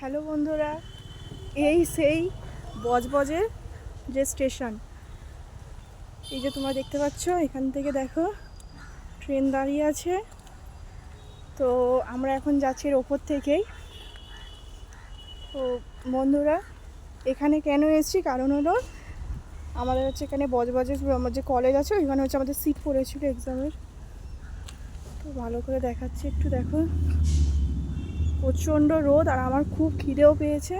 Hello বন্ধুরা, এই সেই বজবজের যে স্টেশন, এই যে তোমরা দেখতে পাচ্ছ, এখান থেকে দেখো ট্রেন দাঁড়িয়ে আছে। তো আমরা এখন যাচ্ছি এর ওপর থেকেই। তো বন্ধুরা, এখানে কেন এসেছি কারণ হলো আমাদের হচ্ছে এখানে বজবজের আমার যে কলেজ আছে ওইখানে হচ্ছে আমাদের সিট পড়েছিল এক্সামের। তো ভালো করে দেখাচ্ছি, একটু দেখো, প্রচণ্ড রোদ আর আমার খুব খিদেও পেয়েছে।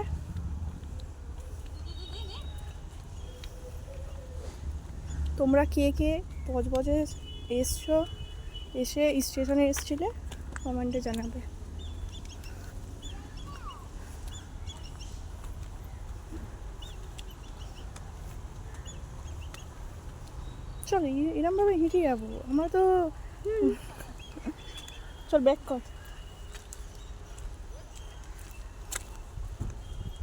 তোমরা কে কে বজবজে এসছো, এসে স্টেশনে এসছিলে কমেন্টে জানাবে। চল এরমভাবে হেঁটে যাবো আমরা তো। চল ব্যাক কর।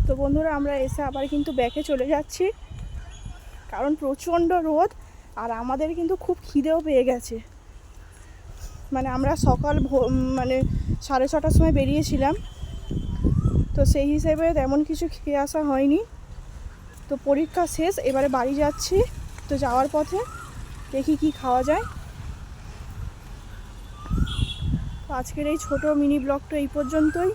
তো বন্ধুরা, আমরা এসে আবার কিন্তু ব্যাকে চলে যাচ্ছি কারণ প্রচণ্ড রোদ আর আমাদের কিন্তু খুব খিদেও পেয়ে গেছে। মানে আমরা সকাল মানে 6:30টার সময় বেরিয়েছিলাম, তো সেই হিসেবে তেমন কিছু খেয়ে আসা হয়নি। তো পরীক্ষা শেষ, এবারে বাড়ি যাচ্ছি। তো যাওয়ার পথে দেখি কি খাওয়া যায়। আজকের এই ছোট মিনি ব্লগটা এই পর্যন্তই।